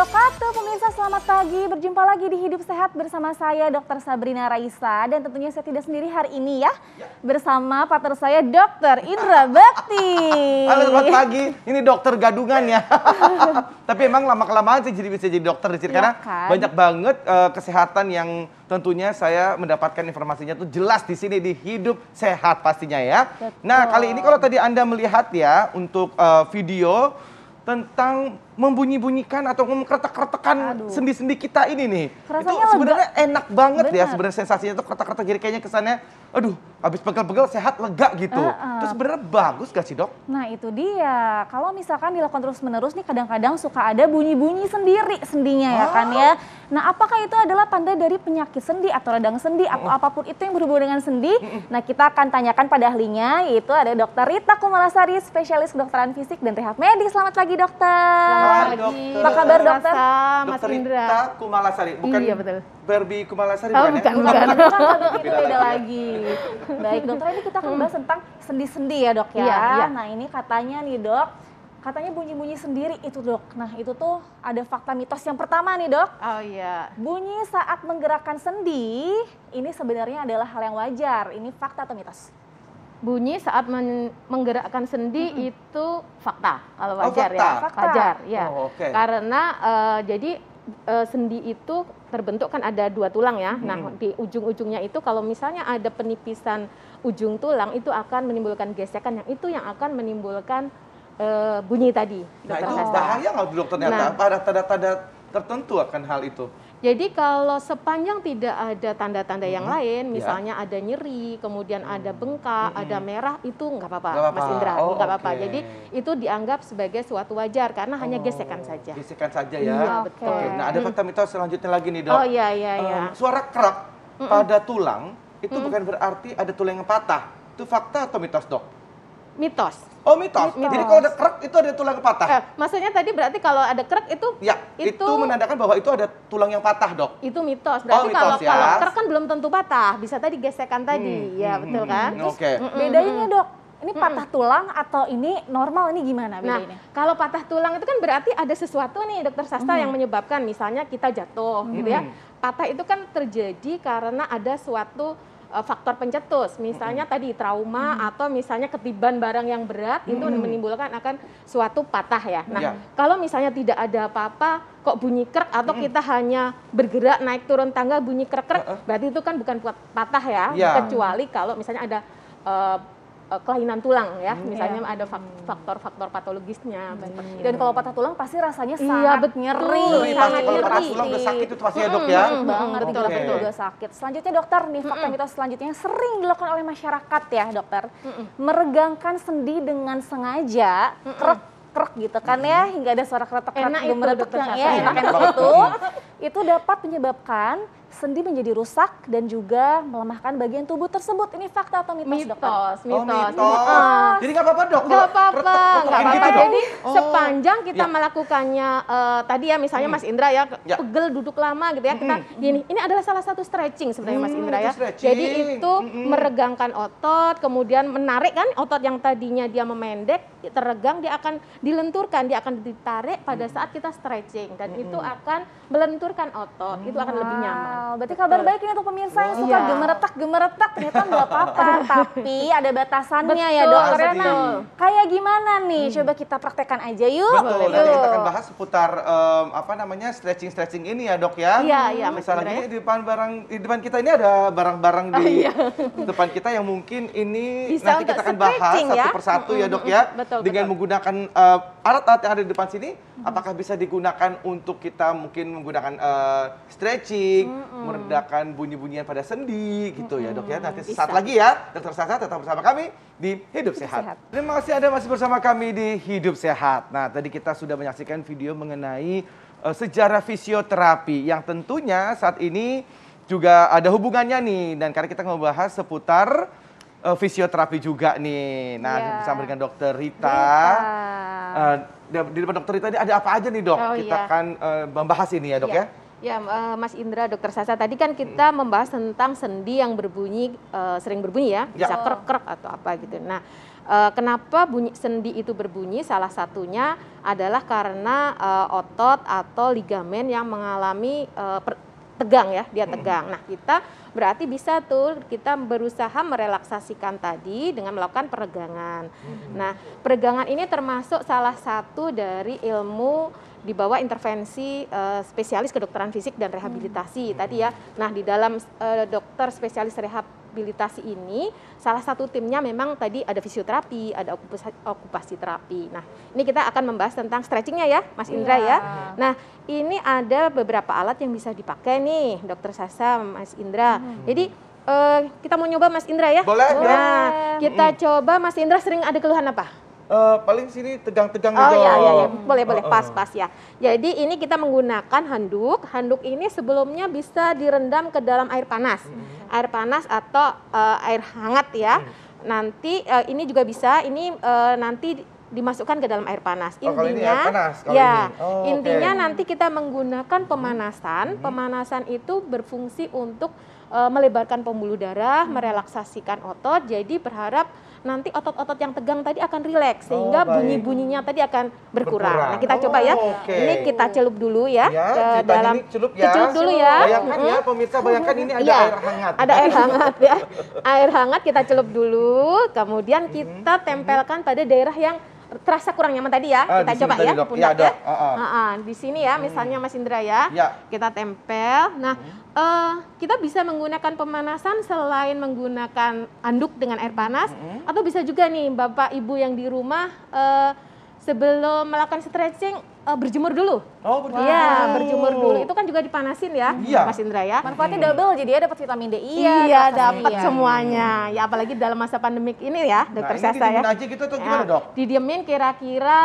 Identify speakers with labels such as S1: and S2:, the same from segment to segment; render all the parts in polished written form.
S1: wabarakatuh. Pemirsa selamat pagi, berjumpa lagi di Hidup Sehat bersama saya Dr. Sabrina Raisa. Dan tentunya saya tidak sendiri hari ini ya. Bersama partner saya Dr. Indra Bekti.
S2: Halo selamat pagi, ini dokter gadungan ya. Tapi emang lama-kelamaan sih bisa jadi dokter di sini. Karena
S1: kan?
S2: banyak banget kesehatan yang tentunya saya mendapatkan informasinya tuh jelas di sini di Hidup Sehat pastinya ya.
S1: Betul.
S2: Nah kali ini kalau tadi Anda melihat ya untuk video tentang membunyi-bunyikan atau mengkretek-kretekan sendi-sendi kita ini nih.
S1: Rasanya
S2: itu sebenarnya enak banget ya
S1: Bener.
S2: sebenarnya sensasinya tuh kretek-kretek, jadi kayaknya kesannya aduh habis pegel-pegel sehat lega gitu. Terus sebenarnya bagus gak sih dok?
S1: Nah itu dia, kalau misalkan dilakukan terus-menerus nih kadang-kadang suka ada bunyi-bunyi sendiri sendinya ya kan ya. Nah apakah itu adalah tanda dari penyakit sendi atau radang sendi atau apapun itu yang berhubungan dengan sendi? Nah kita akan tanyakan pada ahlinya, yaitu ada Dr. Rita Kumalasari, spesialis kedokteran fisik dan rehab medis. Selamat pagi dokter.
S2: Selamat pagi.
S1: Apa kabar dokter?
S3: Mas
S2: Dokter
S3: Indra.
S2: Rita Kumalasari, bukan
S3: Iya betul.
S2: Barbie Kumalasari
S3: Oh,
S2: bukan ya?
S3: bukan.
S1: Itu beda lagi. Baik dokter, ini kita akan bahas tentang sendi-sendi ya dok ya.
S3: Iya.
S1: Nah ini katanya nih dok, katanya bunyi-bunyi sendiri itu dok. Nah itu tuh ada fakta mitos yang pertama nih dok.
S3: Oh iya.
S1: Bunyi saat menggerakkan sendi ini sebenarnya adalah hal yang wajar. Ini fakta atau mitos?
S3: Bunyi saat menggerakkan sendi itu fakta. Kalau wajar
S2: fakta.
S3: ya.
S1: Fakta.
S3: Wajar ya.
S2: Oh, oke.
S3: Karena jadi sendi itu terbentuk kan ada dua tulang ya. Nah di ujung-ujungnya itu kalau misalnya ada penipisan ujung tulang itu akan menimbulkan gesekan, yang itu yang akan menimbulkan bunyi tadi.
S2: Nah
S3: Dokter
S2: itu
S3: Sasta.
S2: bahaya nggak dok ternyata?
S3: Nah.
S2: Apa ada tanda-tanda tertentu akan hal itu?
S3: Jadi kalau sepanjang tidak ada tanda-tanda yang lain,
S2: Ya.
S3: misalnya ada nyeri, kemudian ada bengkak, ada merah, itu nggak apa-apa,
S2: Nggak apa-apa.
S3: Mas Indra,
S2: Oh,
S3: nggak apa-apa.
S2: oke.
S3: Jadi itu dianggap sebagai suatu wajar karena hanya gesekan saja.
S2: Gesekan saja ya?
S3: Iya,
S1: betul.
S2: Oke, nah ada fakta mitos selanjutnya lagi nih dok.
S3: Oh iya iya iya.
S2: Suara kerak pada tulang itu bukan berarti ada tulang yang patah. Itu fakta atau mitos dok?
S3: Mitos.
S2: Oh mitos.
S1: Mitos.
S2: Jadi kalau ada kerak itu ada tulang yang patah.
S3: Maksudnya tadi berarti kalau ada krek itu
S2: Ya, itu menandakan bahwa itu ada tulang yang patah dok.
S3: itu mitos. Berarti
S2: mitos ya.
S3: kalau krek kan belum tentu patah, bisa tadi gesekan tadi. Ya betul kan?
S2: Oke.
S1: Bedanya dok, ini patah tulang atau ini normal, ini gimana
S3: Nah,
S1: bedanya?
S3: kalau patah tulang itu kan berarti ada sesuatu nih dokter Sasta yang menyebabkan, misalnya kita jatuh gitu ya. Patah itu kan terjadi karena ada suatu faktor pencetus, misalnya tadi trauma atau misalnya ketiban barang yang berat itu menimbulkan akan suatu patah ya. Nah,
S2: Ya.
S3: kalau misalnya tidak ada apa-apa kok bunyi krek atau kita hanya bergerak naik turun tangga bunyi krek-krek, berarti itu kan bukan patah ya,
S2: Ya.
S3: kecuali kalau misalnya ada kelainan tulang ya, misalnya ada faktor-faktor patologisnya.
S1: Dan kalau patah tulang pasti rasanya
S3: Iya,
S1: sangat
S3: betul.
S1: nyeri,
S2: Pasti
S3: sangat
S2: kalau patah
S3: nyeri.
S2: tulang udah sakit itu pasti ya dok ya.
S1: banget,
S3: betul,
S1: betul,
S3: betul.
S1: juga sakit. Selanjutnya dokter, nih fakta mitos selanjutnya yang sering dilakukan oleh masyarakat ya dokter, meregangkan sendi dengan sengaja, krek gitu kan ya, hingga ada suara kretek-kretek
S3: Enak itu,
S1: gemeretek
S3: Dokter
S1: yang
S3: Sasa.
S1: ya
S2: Enak
S1: enak-enak
S2: banget.
S1: itu dapat menyebabkan sendi menjadi rusak dan juga melemahkan bagian tubuh tersebut. Ini fakta atau mitos dokter?
S3: Mitos,
S2: Oh
S3: mitos.
S2: mitos. Jadi nggak apa-apa dok?
S3: Nggak apa-apa, nggak apa-apa.
S2: Gitu, dok?
S3: Jadi sepanjang kita
S2: Ya.
S3: melakukannya tadi ya, misalnya Mas Indra ya,
S2: Ya.
S3: pegel duduk lama gitu ya, kita gini, ini adalah salah satu stretching sebenarnya Mas Indra
S2: itu
S3: ya.
S2: stretching.
S3: Jadi itu meregangkan otot, kemudian menarik kan otot yang tadinya dia memendek, terregang, dia akan dilenturkan, dia akan ditarik pada saat kita stretching dan itu akan melenturkan otot, itu akan lebih nyaman.
S1: Berarti kabar baik ini untuk pemirsa yang suka
S3: Iya.
S1: gemeretak ternyata nggak apa-apa, tapi ada batasannya ya
S3: Betul,
S1: dokter.
S2: pasti.
S1: Nah, kayak gimana nih? Coba kita praktekkan aja yuk.
S2: Betul, nanti kita akan bahas seputar stretching ini ya dok ya.
S3: Iya, iya, Mas
S2: Misalnya
S3: Indra,
S2: ini di depan kita ini ada barang-barang di depan kita yang mungkin ini
S3: Bisa
S2: nanti
S3: untuk
S2: kita akan bahas
S3: stretching
S2: satu
S3: ya.
S2: persatu ya dok ya.
S3: Betul,
S2: Dengan
S3: betul.
S2: menggunakan alat-alat yang ada di depan sini, apakah bisa digunakan untuk kita mungkin menggunakan stretching, meredakan bunyi-bunyian pada sendi gitu ya dok ya. Nanti sesaat lagi ya, Dokter Sasa tetap bersama kami di Hidup Sehat. Terima kasih Anda masih bersama kami di Hidup Sehat. Nah tadi kita sudah menyaksikan video mengenai sejarah fisioterapi yang tentunya saat ini juga ada hubungannya nih. Dan karena kita membahas seputar fisioterapi juga nih. Nah
S1: Iya.
S2: bersama dengan Dokter Rita. Di depan Dokter Rita ini ada apa aja nih dok?
S3: Oh,
S2: Kita
S3: iya.
S2: akan membahas ini ya dok ya.
S3: Ya, Mas Indra, Dokter Sasa, tadi kan kita membahas tentang sendi yang berbunyi, sering berbunyi ya,
S2: Ya.
S3: bisa krek-krek atau apa gitu. Nah, Kenapa bunyi sendi itu berbunyi? Salah satunya adalah karena otot atau ligamen yang mengalami tegang ya, dia tegang. Nah, kita berarti bisa tuh kita berusaha merelaksasikan tadi dengan melakukan peregangan. Nah, peregangan ini termasuk salah satu dari ilmu di bawah intervensi spesialis kedokteran fisik dan rehabilitasi tadi ya. Nah, di dalam dokter spesialis rehabilitasi ini salah satu timnya memang tadi ada fisioterapi, ada okupasi terapi. Nah, ini kita akan membahas tentang stretchingnya ya, Mas Indra ya. Nah, ini ada beberapa alat yang bisa dipakai nih, Dokter Sasa, Mas Indra. Jadi kita mau nyoba Mas Indra ya.
S2: Boleh.
S3: Nah, kita coba Mas Indra sering ada keluhan apa?
S2: Paling sini tegang-tegang
S3: Oh
S2: gitu.
S3: iya, boleh pas ya. Jadi ini kita menggunakan handuk. Handuk ini sebelumnya bisa direndam ke dalam air panas, air panas atau air hangat ya. Nanti ini juga bisa. Ini nanti dimasukkan ke dalam air panas.
S2: Kalau ini
S3: Intinya,
S2: air panas, kalau
S3: ya,
S2: ini. Oh,
S3: intinya
S2: oke.
S3: nanti kita menggunakan pemanasan. Pemanasan itu berfungsi untuk melebarkan pembuluh darah, merelaksasikan otot. Jadi berharap nanti otot-otot yang tegang tadi akan rileks sehingga
S2: baik.
S3: bunyi-bunyinya tadi akan berkurang. Nah, kita
S2: Oh,
S3: coba ya.
S2: oke.
S3: Ini kita celup dulu ya,
S2: Ya,
S3: ke
S2: ceritanya
S3: dalam
S2: ini celup ya.
S3: dicelup dulu ya.
S2: Bayangkan ya pemirsa, bayangkan ini ada
S3: Iya,
S2: air hangat.
S3: ada air hangat ya. Air hangat kita celup dulu, kemudian kita tempelkan pada daerah yang terasa kurang nyaman tadi ya.
S2: Di
S3: Kita
S2: sini
S3: coba
S2: tadi,
S3: ya,
S2: Dok.
S3: pundak
S2: Iya, Dok.
S3: ya. Di sini ya, misalnya Mas Indra ya.
S2: Ya.
S3: Kita tempel. Nah, kita bisa menggunakan pemanasan selain menggunakan anduk dengan air panas, atau bisa juga nih Bapak Ibu yang di rumah sebelum melakukan stretching berjemur dulu.
S2: Oh, berjemur.
S3: Iya, berjemur dulu. Itu kan juga dipanasin ya,
S2: Iya.
S3: Mas Indra ya.
S1: Manfaatnya double, jadi ya dapat vitamin D.
S3: Iya, dapat
S1: iya.
S3: semuanya. Ya apalagi dalam masa pandemik ini ya, Dokter
S2: Nah, ini
S3: Sasa ya.
S2: didiemin aja gitu atau gimana, Dok?
S3: Didiemin kira-kira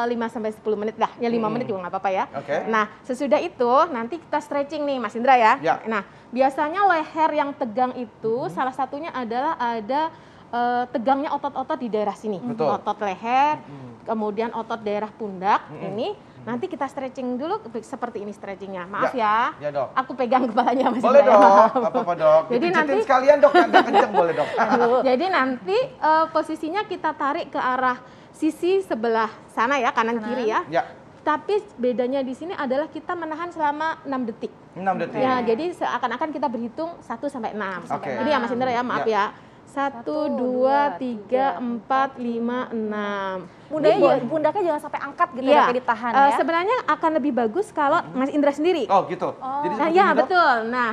S3: 5 sampai 10 menit lah. Ya 5 menit juga nggak apa-apa ya.
S2: Oke.
S3: Nah, sesudah itu nanti kita stretching nih Mas Indra ya.
S2: Ya.
S3: Nah, biasanya leher yang tegang itu salah satunya adalah ada tegangnya otot-otot di daerah sini.
S2: Betul.
S3: Otot leher, kemudian otot daerah pundak ini. Nanti kita stretching dulu seperti ini stretchingnya. Maaf ya.
S2: Ya, Dok.
S3: Aku pegang kepalanya Mas
S2: Boleh,
S3: Indra ya.
S2: Dok.
S3: Maaf.
S2: Apa-apa, Dok.
S3: Jadi
S2: Dipijitin
S3: nanti
S2: sekalian, Dok. Agak kenceng boleh, Dok.
S3: jadi nanti posisinya kita tarik ke arah sisi sebelah sana ya, kanan kiri ya.
S2: Ya,
S3: Tapi bedanya di sini adalah kita menahan selama 6 detik.
S2: 6 detik.
S3: Ya, jadi seakan-akan kita berhitung 1 sampai 6.
S2: Oke.
S3: Ini ya Mas Indra ya, maaf ya. 1, 2, 3, 4, 5, 6.
S1: Pundaknya jangan sampai angkat gitu ya,
S3: Iya,
S1: kayak ditahan ya.
S3: sebenarnya akan lebih bagus kalau Mas Indra sendiri.
S2: Oh, gitu. Jadi
S3: Nah,
S2: seperti
S3: ya
S2: ini, Dok?
S3: betul. Nah,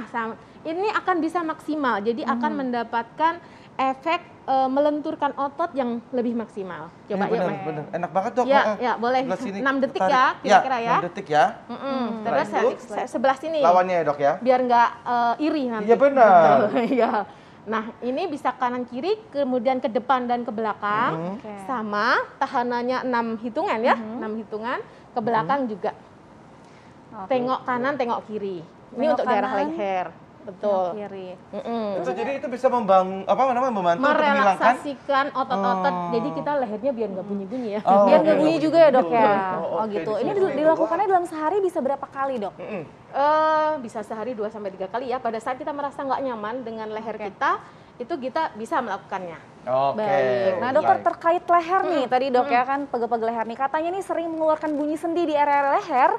S3: ini akan bisa maksimal. Jadi akan mendapatkan efek melenturkan otot yang lebih maksimal. Coba
S2: benar,
S3: Mas.
S2: benar. Enak banget, Dok.
S3: Ya,
S2: Heeh.
S3: ya boleh.
S2: Sebelah sini
S3: 6 detik
S2: tarik.
S3: ya, kira-kira ya.
S2: 6 detik ya.
S3: Terus
S2: Setelah itu,
S3: sebelah sini.
S2: Lawannya ya, Dok ya.
S3: Biar nggak iri nanti.
S2: Iya, benar.
S3: Iya. Nah, ini bisa kanan kiri, kemudian ke depan dan ke belakang.
S1: Oke.
S3: Sama, tahanannya 6 hitungan ya. 6 hitungan, ke belakang juga. Tengok kanan, tengok kiri. Ini
S1: Tengok
S3: untuk daerah
S1: kanan,
S3: leher. Betul.
S1: Kiri.
S2: Itu jadi itu bisa membangun membantu untuk menghilangkan
S3: Merelaksasikan otot-otot. Jadi kita lehernya biar nggak bunyi-bunyi ya.
S2: Oh,
S1: Biar
S2: oke,
S1: nggak bunyi
S2: oke.
S1: juga ya dok ya.
S2: Oh,
S1: Oh
S2: oke,
S1: gitu.
S2: di
S1: Ini
S2: sini.
S1: dilakukannya dalam sehari bisa berapa kali dok?
S3: Bisa sehari 2 sampai 3 kali ya. Pada saat kita merasa nggak nyaman dengan leher kita, itu kita bisa melakukannya.
S2: Oke.
S1: Baik. Nah dokter terkait leher nih tadi dok ya kan pegel-pegel leher nih katanya nih sering mengeluarkan bunyi sendi di area leher.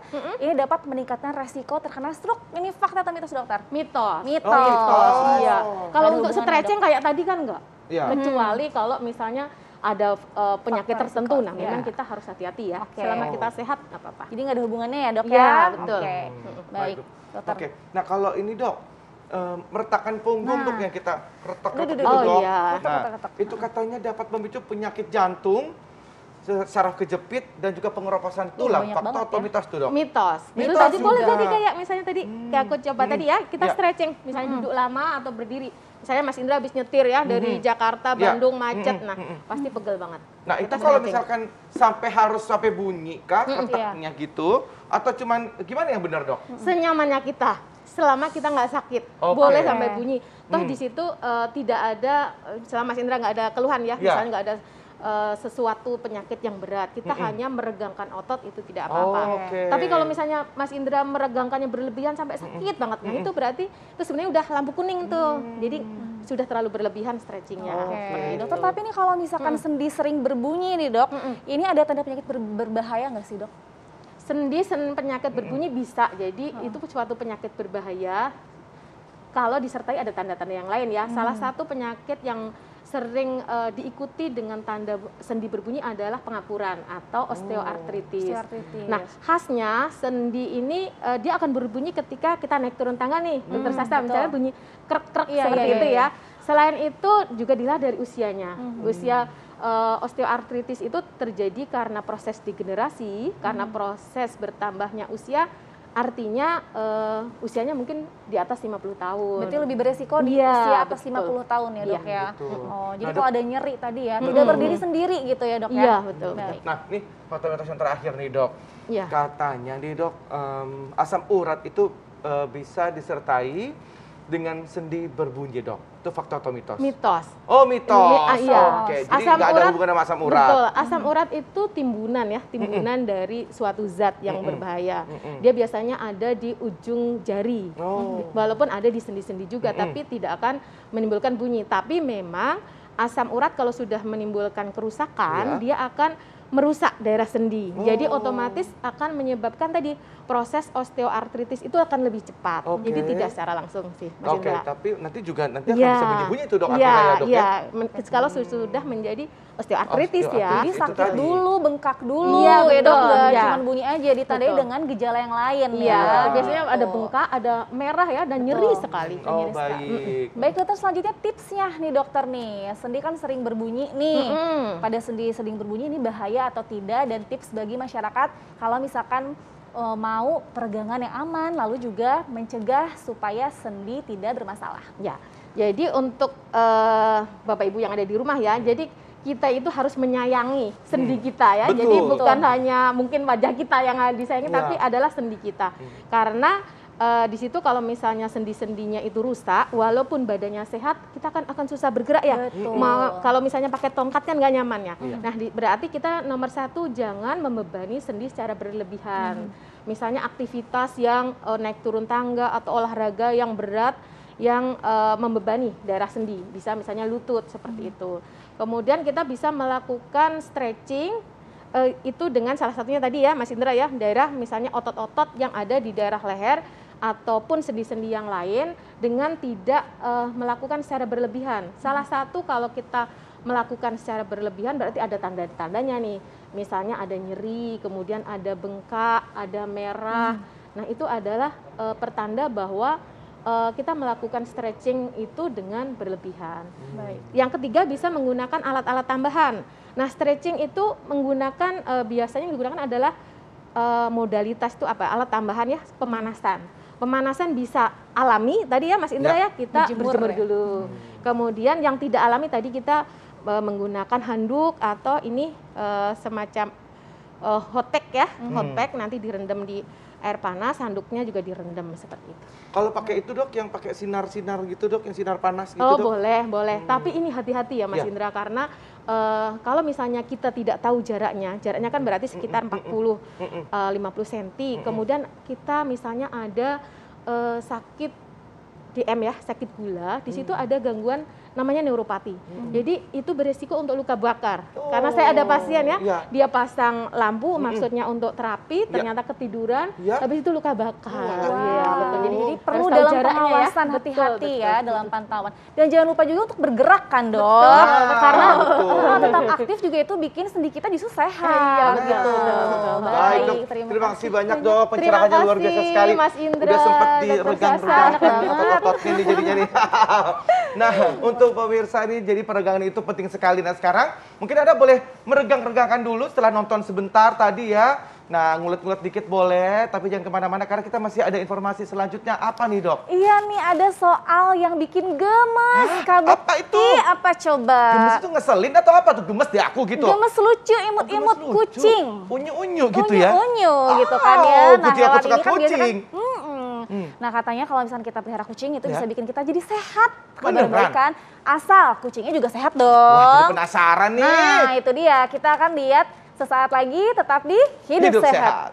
S1: Ini dapat meningkatkan resiko terkena stroke. Ini fakta atau mitos dokter?
S3: Mitos.
S1: Mitos.
S2: Oh, mitos.
S3: Iya. Kalau
S1: Ada
S3: untuk
S1: hubungannya,
S3: stretching kayak tadi kan enggak.
S2: Iya.
S3: Kecuali kalau misalnya ada penyakit
S1: Faktor
S3: tertentu,
S1: resiko.
S3: nah memang
S1: Iya.
S3: kita harus hati-hati ya.
S1: Oke.
S3: Selama kita sehat nggak apa-apa.
S1: Jadi nggak ada hubungannya ya dok
S3: Iya,
S1: ya?
S3: betul.
S1: Oke. Baik dokter.
S2: Oke. Nah, kalau ini, Dok, meretakan punggung
S1: Nah.
S2: Dok yang kita retak-retak
S1: Duh,
S2: itu,
S3: oh,
S2: Dok.
S3: iya.
S2: Nah,
S1: Retak-retak.
S2: itu katanya dapat memicu penyakit jantung, saraf kejepit dan juga pengeroposan tulang.
S1: banyak
S2: Fakta
S1: banget
S2: atau
S1: ya.
S2: mitos tuh, Dok?
S3: Mitos. Itu
S2: Mitos
S3: tadi boleh
S2: juga.
S3: tadi kayak misalnya tadi kayak aku coba tadi ya, kita
S2: Ya.
S3: stretching, misalnya duduk lama atau berdiri. Misalnya Mas Indra habis nyetir ya dari Jakarta,
S2: Ya.
S3: Bandung macet, nah pasti pegel banget.
S2: Nah, itu
S3: Kita
S2: kalau
S3: stretching.
S2: misalkan harus sampai bunyi kah retaknya gitu atau cuman gimana yang benar, Dok?
S3: Senyamannya kita, selama kita nggak sakit,
S2: Oke.
S3: boleh sampai bunyi. Toh di situ tidak ada, selama Mas Indra nggak ada keluhan ya,
S2: Ya.
S3: misalnya nggak ada sesuatu penyakit yang berat, kita hanya meregangkan otot itu tidak apa-apa.
S2: Oh, oke.
S3: Tapi kalau misalnya Mas Indra meregangkannya berlebihan sampai sakit banget, nah itu berarti itu sebenarnya udah lampu kuning tuh. Jadi sudah terlalu berlebihan stretchingnya.
S1: Oke, dokter, tapi nih kalau misalkan sendi sering berbunyi nih dok, ini ada tanda penyakit berbahaya nggak sih dok?
S3: Sendi penyakit berbunyi bisa, jadi itu suatu penyakit berbahaya kalau disertai ada tanda-tanda yang lain ya. Salah satu penyakit yang sering diikuti dengan tanda sendi berbunyi adalah pengapuran atau osteoartritis. Nah, khasnya sendi ini dia akan berbunyi ketika kita naik turun tangga nih, dokter Sasta, misalnya bunyi krek-krek seperti itu ya. Selain itu juga dilihat dari usianya. Usia osteoartritis itu terjadi karena proses degenerasi, karena proses bertambahnya usia. Artinya usianya mungkin di atas 50 tahun.
S1: Berarti lebih beresiko di usia atas 50 tahun ya dok ya? Oh, jadi kalau ada nyeri tadi ya, tidak berdiri sendiri gitu ya dok ya?
S3: Iya, betul.
S2: Nah, nih faktor yang terakhir nih dok.
S3: Iya.
S2: Katanya nih dok, asam urat itu bisa disertai dengan sendi berbunyi dok. Itu fakta atau mitos?
S3: Mitos.
S2: Oh, mitos.
S3: Iya.
S2: Oke, jadi nggak ada hubungan sama asam urat.
S3: Betul, asam urat itu timbunan ya, timbunan dari suatu zat yang berbahaya. Dia biasanya ada di ujung jari. Walaupun ada di sendi-sendi juga, tapi tidak akan menimbulkan bunyi. Tapi memang asam urat kalau sudah menimbulkan kerusakan, dia akan merusak daerah sendi. Jadi otomatis akan menyebabkan tadi proses osteoartritis itu akan lebih cepat. Jadi tidak secara langsung sih, Mas Indra.
S2: Tapi nanti akan bisa bunyi-bunyi itu dok akhirnya ya dok ya?
S3: Kalau sudah menjadi osteoartritis ya.
S1: Jadi sakit dulu, bengkak dulu
S3: ya
S1: dok, nggak
S3: ya.
S1: cuma bunyi aja, ditandai dengan gejala yang lain
S3: ya. Biasanya ada bengkak, ada merah ya, dan nyeri sekali.
S2: Oh baik.
S1: Baik dokter, selanjutnya tipsnya nih dokter nih, sendi kan sering berbunyi nih, pada sendi sering berbunyi ini bahaya atau tidak, dan tips bagi masyarakat kalau misalkan mau peregangan yang aman, lalu juga mencegah supaya sendi tidak bermasalah.
S3: Ya, jadi untuk Bapak Ibu yang ada di rumah ya, jadi kita itu harus menyayangi sendi kita ya. Jadi bukan hanya mungkin wajah kita yang disayangi, tapi adalah sendi kita. Karena di situ kalau misalnya sendi-sendinya itu rusak, walaupun badannya sehat, kita akan susah bergerak ya. Kalau misalnya pakai tongkat kan nggak nyaman ya. Nah, berarti kita nomor satu jangan membebani sendi secara berlebihan. Misalnya aktivitas yang naik turun tangga atau olahraga yang berat yang membebani daerah sendi, bisa misalnya lutut seperti itu. Kemudian kita bisa melakukan stretching. Itu dengan salah satunya tadi ya Mas Indra ya, daerah misalnya otot-otot yang ada di daerah leher ataupun sendi-sendi yang lain dengan tidak melakukan secara berlebihan. Salah satu kalau kita melakukan secara berlebihan berarti ada tanda-tandanya nih. Misalnya ada nyeri, kemudian ada bengkak, ada merah. Nah, itu adalah pertanda bahwa kita melakukan stretching itu dengan berlebihan. Yang ketiga bisa menggunakan alat-alat tambahan. Nah, stretching itu biasanya digunakan adalah modalitas itu apa? Alat tambahan ya, pemanasan. Pemanasan bisa alami tadi ya Mas Indra ya, kita berjemur dulu. Kemudian yang tidak alami tadi kita menggunakan handuk atau ini semacam hot pack ya, hot pack nanti direndam di air panas, handuknya juga direndam seperti itu.
S2: Kalau pakai itu dok, yang pakai sinar-sinar gitu dok, yang sinar panas gitu
S3: dok?
S2: Oh
S3: boleh. Tapi ini hati-hati ya Mas Indra, karena kalau misalnya kita tidak tahu jaraknya kan berarti sekitar 40-50 cm. Kemudian kita misalnya ada sakit DM ya, sakit gula, di situ ada gangguan namanya neuropati. Jadi itu beresiko untuk luka bakar. Karena saya ada pasien ya, dia pasang lampu maksudnya untuk terapi, ternyata ketiduran, habis itu luka bakar.
S1: Jadi perlu dalam pengawasan, hati-hati ya dalam pantauan. Dan jangan lupa juga untuk bergerak kan dok, karena tetap aktif juga itu bikin sendi kita justru sehat.
S2: Baik dok, terima kasih banyak dok, pencerahannya luar biasa sekali.
S3: Mas Indra,
S2: udah sempat diregang-regangkan otot-ototnya nih jadinya nih. Nah, untuk pemirsa ini jadi peregangan itu penting sekali. Nah sekarang mungkin Anda boleh meregang-regangkan dulu setelah nonton sebentar tadi ya. Nah ngulet-ngulet dikit boleh, tapi jangan kemana-mana karena kita masih ada informasi selanjutnya. Apa nih dok?
S1: Iya nih, ada soal yang bikin gemes.
S2: Apa itu?
S1: Apa coba?
S2: Gemes itu ngeselin atau apa tuh? Gemes di aku gitu?
S1: Gemes lucu, imut-imut kucing.
S2: Unyu-unyu gitu ya?
S1: Unyu-unyu gitu kan ya.
S2: Nah hewan ini kan biasanya
S1: nah katanya kalau misalnya kita pelihara kucing itu bisa bikin kita jadi sehat.
S2: Beneran?
S1: Kan? Asal kucingnya juga sehat dong.
S2: Wah jadi penasaran nih.
S1: Nah itu dia, kita akan lihat sesaat lagi, tetap di Hidup Sehat.